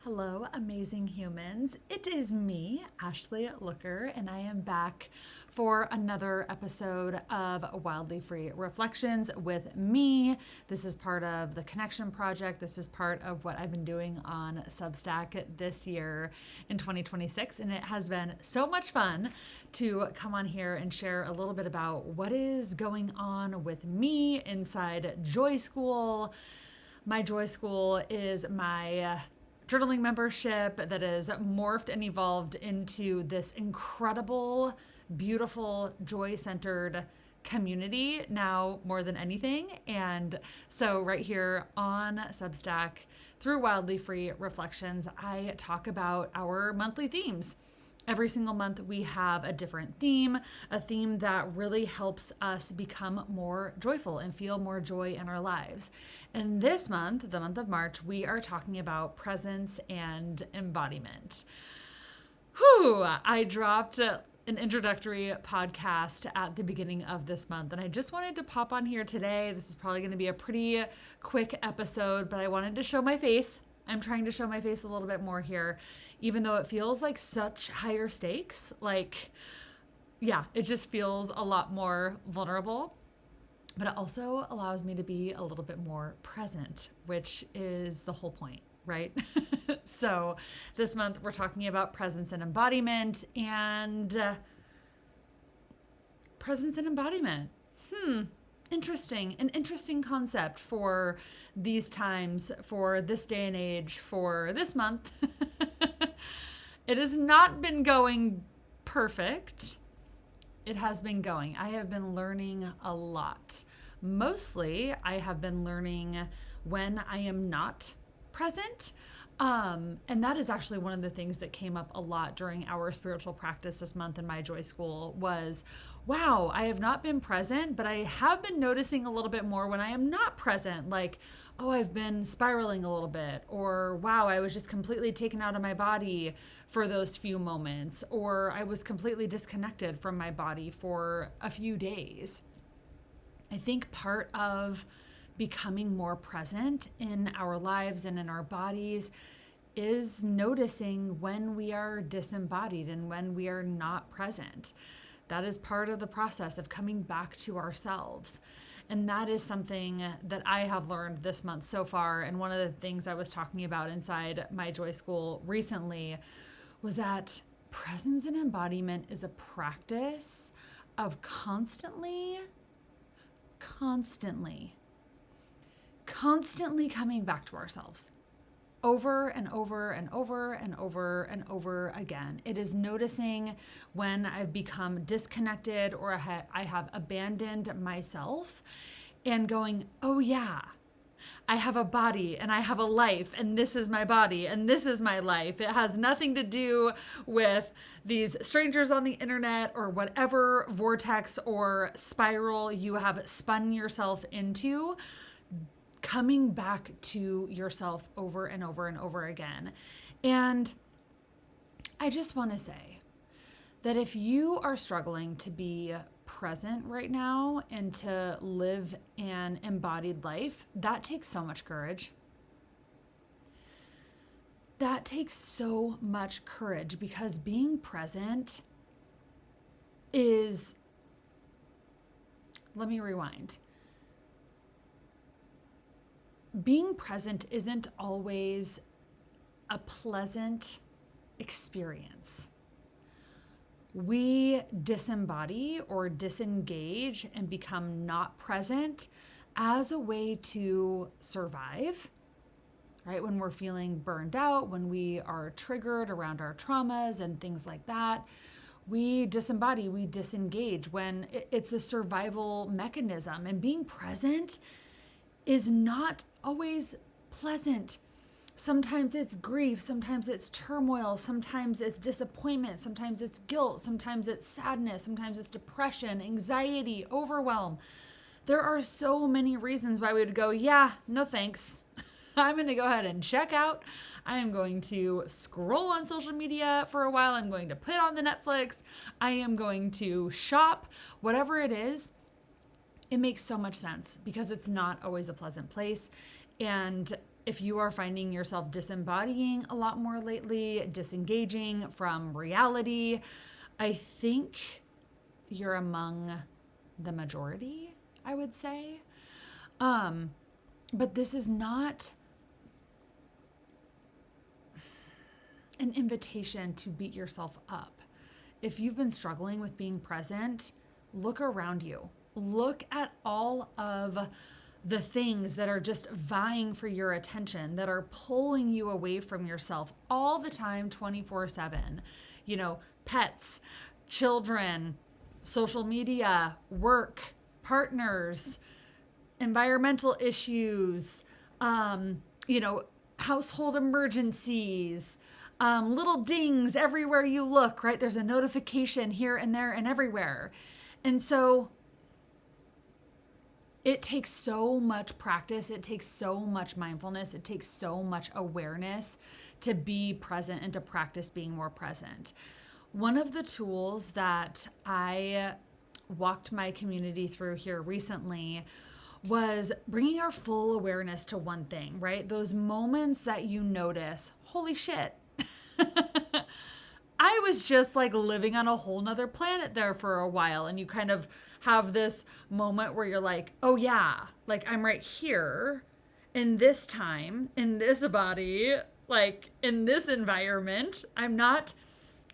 Hello, amazing humans. It is me, Ashley Looker, and I am back for another episode of Wildly Free Reflections with me. This is part of the Connection Project. This is part of what I've been doing on Substack this year in 2026, and it has been so much fun to come on here and share a little bit about what is going on with me inside Joy School. My Joy School is my journaling membership that is morphed and evolved into this incredible, beautiful, joy-centered community now more than anything. And so right here on Substack, through Wildly Free Reflections, I talk about our monthly themes. Every single month, we have a different theme, a theme that really helps us become more joyful and feel more joy in our lives. And this month, the month of March, we are talking about presence and embodiment. I dropped an introductory podcast at the beginning of this month, and I just wanted to pop on here today. This is probably going to be a pretty quick episode, but I wanted to show my face. I'm trying to show my face a little bit more here, even though it feels like such higher stakes. It just feels a lot more vulnerable, but it also allows me to be a little bit more present, which is the whole point, right? So this month we're talking about presence and embodiment presence and embodiment. An interesting concept for these times, for this day and age, for this month. It has not been going perfect. It has been going. I have been learning a lot. Mostly, I have been learning when I am not present. And that is actually one of the things that came up a lot during our spiritual practice this month in my Joy School was, wow, I have not been present, but I have been noticing a little bit more when I am not present. Like, oh, I've been spiraling a little bit, or wow, I was just completely taken out of my body for those few moments, or I was completely disconnected from my body for a few days. I think part of becoming more present in our lives and in our bodies is noticing when we are disembodied and when we are not present. That is part of the process of coming back to ourselves. And that is something that I have learned this month so far. And one of the things I was talking about inside my Joy School recently was that presence and embodiment is a practice of constantly coming back to ourselves over and over and over and over and over again. It is noticing when I've become disconnected or I have abandoned myself and going, oh yeah, I have a body and I have a life and this is my body and this is my life. It has nothing to do with these strangers on the internet or whatever vortex or spiral you have spun yourself into. Coming back to yourself over and over and over again. And I just want to say that if you are struggling to be present right now and to live an embodied life, that takes so much courage. That takes so much courage because being present is, let me rewind. Being present isn't always a pleasant experience. We disembody or disengage and become not present as a way to survive, right? When we're feeling burned out, when we are triggered around our traumas and things like that, we disembody, we disengage when it's a survival mechanism. And being present is not always pleasant. Sometimes it's grief, sometimes it's turmoil, sometimes it's disappointment, sometimes it's guilt, sometimes it's sadness, sometimes it's depression, anxiety, overwhelm. There are so many reasons why we would go, yeah, no thanks. I'm going to go ahead and check out. I am going to scroll on social media for a while. I'm going to put on the Netflix. I am going to shop, whatever it is. It makes so much sense because it's not always a pleasant place. And if you are finding yourself disembodying a lot more lately, disengaging from reality, I think you're among the majority, I would say. But this is not an invitation to beat yourself up. If you've been struggling with being present, look around you. Look at all of the things that are just vying for your attention, that are pulling you away from yourself all the time, 24/7. You know, pets, children, social media, work, partners, environmental issues, household emergencies, little dings everywhere you look, right? There's a notification here and there and everywhere. And so it takes so much practice. It takes so much mindfulness. It takes so much awareness to be present and to practice being more present. One of the tools that I walked my community through here recently was bringing our full awareness to one thing, right? Those moments that you notice, holy shit, I was just like living on a whole nother planet there for a while. And you kind of have this moment where you're like, oh yeah, like I'm right here in this time, in this body, like in this environment. I'm not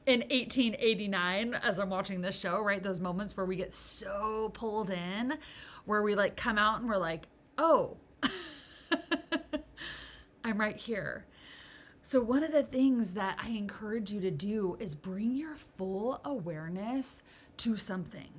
in 1889 as I'm watching this show, right? Those moments where we get so pulled in, where we like come out and we're like, oh, I'm right here. So one of the things that I encourage you to do is bring your full awareness to something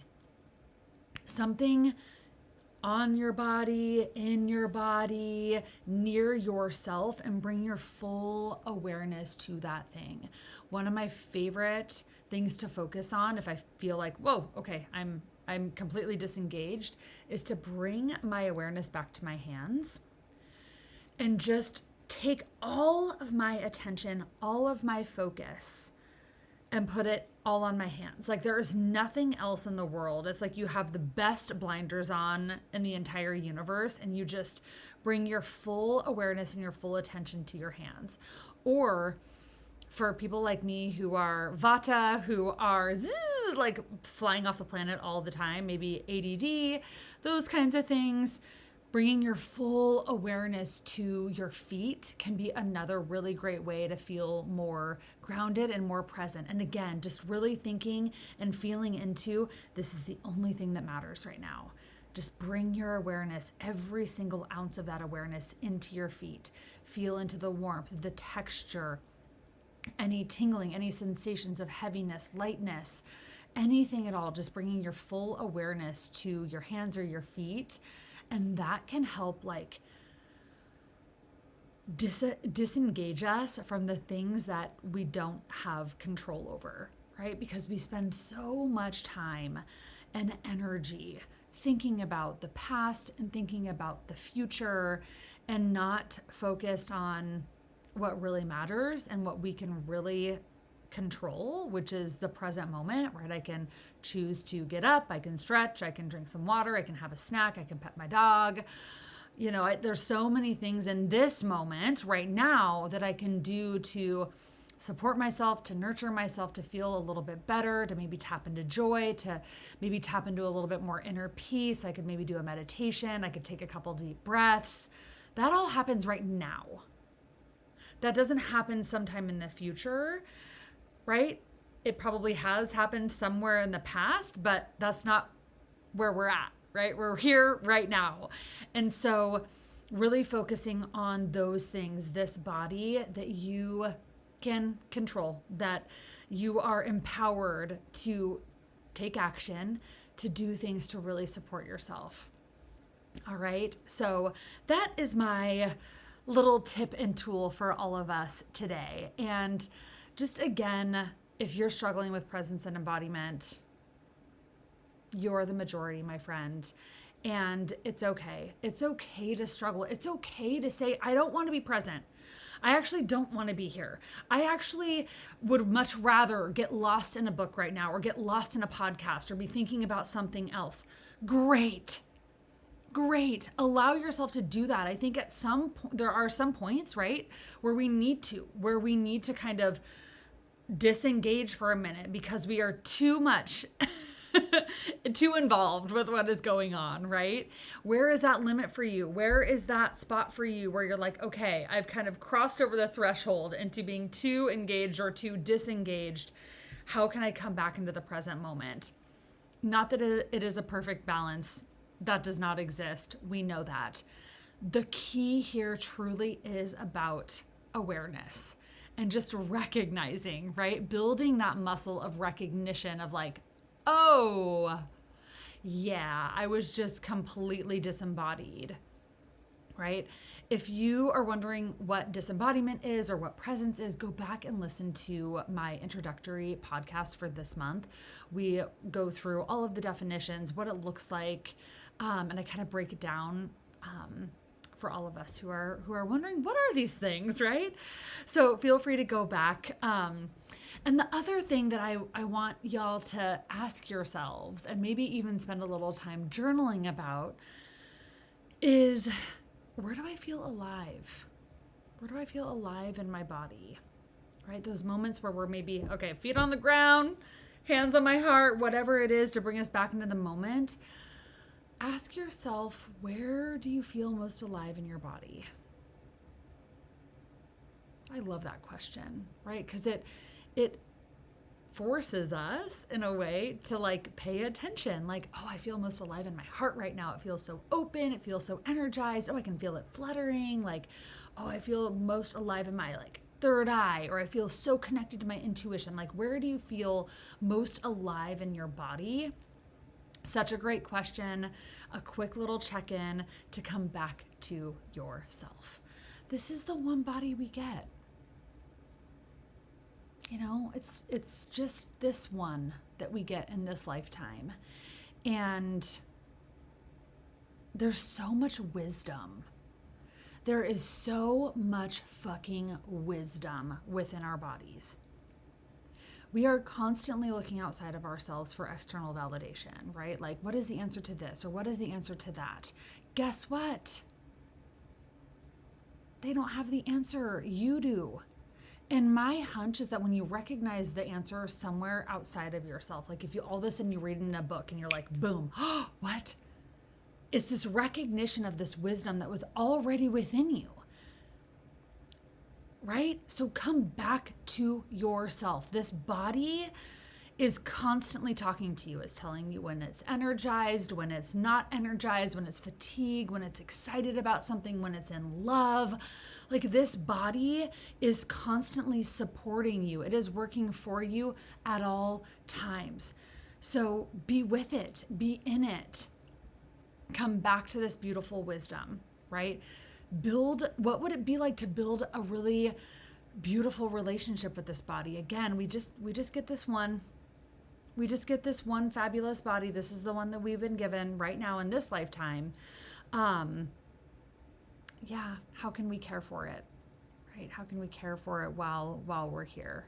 on your body, in your body, near yourself, and bring your full awareness to that thing. One of my favorite things to focus on if I feel like, whoa, okay, I'm completely disengaged, is to bring my awareness back to my hands and just take all of my attention, all of my focus, and put it all on my hands. Like there is nothing else in the world. It's like you have the best blinders on in the entire universe, and you just bring your full awareness and your full attention to your hands. Or for people like me who are Vata, who are like flying off the planet all the time, maybe ADD, those kinds of things, bringing your full awareness to your feet can be another really great way to feel more grounded and more present. And again, just really thinking and feeling into, this is the only thing that matters right now. Just bring your awareness, every single ounce of that awareness, into your feet. Feel into the warmth, the texture, any tingling, any sensations of heaviness, lightness, anything at all. Just bringing your full awareness to your hands or your feet. And that can help like disengage us from the things that we don't have control over, right? Because we spend so much time and energy thinking about the past and thinking about the future and not focused on what really matters and what we can really control, which is the present moment, right? I can choose to get up, I can stretch, I can drink some water, I can have a snack, I can pet my dog. You know, there's so many things in this moment right now that I can do to support myself, to nurture myself, to feel a little bit better, to maybe tap into joy, to maybe tap into a little bit more inner peace. I could maybe do a meditation. I could take a couple deep breaths. That all happens right now. That doesn't happen sometime in the future, right? It probably has happened somewhere in the past, but that's not where we're at, right? We're here right now. And so really focusing on those things, this body that you can control, that you are empowered to take action, to do things to really support yourself. All right. So that is my little tip and tool for all of us today. And just again, if you're struggling with presence and embodiment, you're the majority, my friend. And it's okay. It's okay to struggle. It's okay to say, I don't want to be present. I actually don't want to be here. I actually would much rather get lost in a book right now, or get lost in a podcast, or be thinking about something else. Great. Great. Allow yourself to do that. I think at there are some points, right, where we need to kind of disengage for a minute because we are too much too involved with what is going on, right? Where is that limit for you? Where is that spot for you where you're like, okay, I've kind of crossed over the threshold into being too engaged or too disengaged. How can I come back into the present moment? Not that it is a perfect balance. That does not exist. We know that. The key here truly is about awareness and just recognizing, right? Building that muscle of recognition of like, oh, yeah, I was just completely disembodied, right? If you are wondering what disembodiment is or what presence is, go back and listen to my introductory podcast for this month. We go through all of the definitions, what it looks like, and I kind of break it down for all of us who are wondering, what are these things, right? So feel free to go back. And the other thing that I want y'all to ask yourselves and maybe even spend a little time journaling about is, where do I feel alive? Where do I feel alive in my body? Right? Those moments where we're maybe, okay, feet on the ground, hands on my heart, whatever it is to bring us back into the moment. Ask yourself, where do you feel most alive in your body? I love that question, right? Because it forces us in a way to like pay attention. Like, oh, I feel most alive in my heart right now. It feels so open. It feels so energized. Oh, I can feel it fluttering. Like, oh, I feel most alive in my like third eye, or I feel so connected to my intuition. Like, where do you feel most alive in your body? Such a great question. A quick little check-in to come back to yourself. This is the one body we get. You know, it's just this one that we get in this lifetime. And there's so much wisdom. There is so much fucking wisdom within our bodies. We are constantly looking outside of ourselves for external validation, right? Like, what is the answer to this? Or what is the answer to that? Guess what? They don't have the answer. You do. And my hunch is that when you recognize the answer somewhere outside of yourself, like if you all of a sudden you read in a book and you're like, boom, what? It's this recognition of this wisdom that was already within you, right? So come back to yourself. This body is constantly talking to you. It's telling you when it's energized, when it's not energized, when it's fatigued, when it's excited about something, when it's in love. Like, this body is constantly supporting you. It is working for you at all times. So be with it, be in it. Come back to this beautiful wisdom, right? What would it be like to build a really beautiful relationship with this body? Again, we just get this one. We just get this one fabulous body. This is the one that we've been given right now in this lifetime. Yeah, how can we care for it, right? How can we care for it while we're here?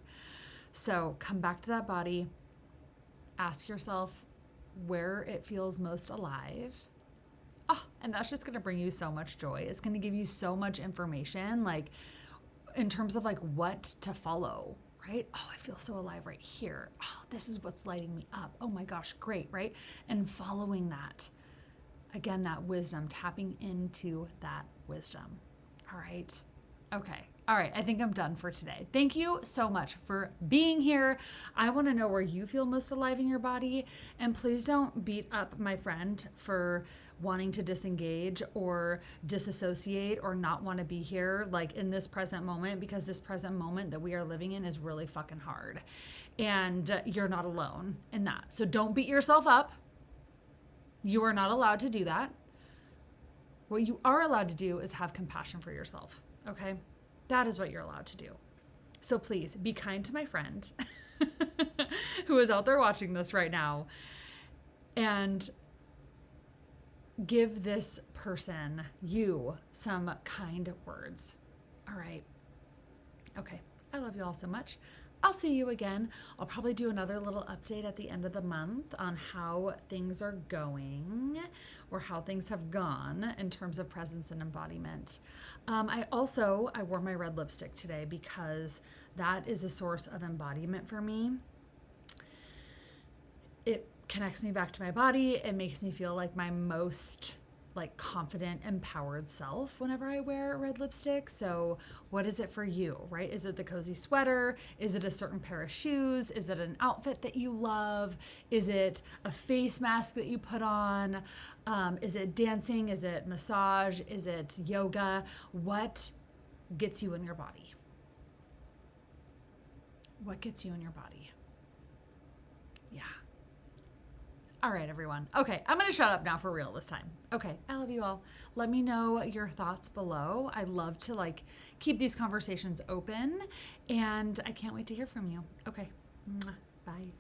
So come back to that body. Ask yourself where it feels most alive. And that's just going to bring you so much joy. It's going to give you so much information, like in terms of like what to follow, right? Oh, I feel so alive right here. Oh, this is what's lighting me up. Oh my gosh, great, right? And following that, again, that wisdom, tapping into that wisdom. All right. Okay. All right. I think I'm done for today. Thank you so much for being here. I want to know where you feel most alive in your body. And please don't beat up my friend for wanting to disengage or disassociate or not want to be here, like in this present moment, because this present moment that we are living in is really fucking hard. And you're not alone in that. So don't beat yourself up. You are not allowed to do that. What you are allowed to do is have compassion for yourself. Okay? That is what you're allowed to do. So please be kind to my friend who is out there watching this right now, and give this person, you, some kind words. All right. Okay. I love you all so much. I'll see you again. I'll probably do another little update at the end of the month on how things are going or how things have gone in terms of presence and embodiment. I wore my red lipstick today because that is a source of embodiment for me. It connects me back to my body. It makes me feel like my most confident, empowered self whenever I wear red lipstick. So what is it for you, right? Is it the cozy sweater? Is it a certain pair of shoes? Is it an outfit that you love? Is it a face mask that you put on? Is it dancing? Is it massage? Is it yoga? What gets you in your body? What gets you in your body? Yeah. All right, everyone. Okay, I'm going to shut up now for real this time. Okay, I love you all. Let me know your thoughts below. I love to keep these conversations open, and I can't wait to hear from you. Okay, bye.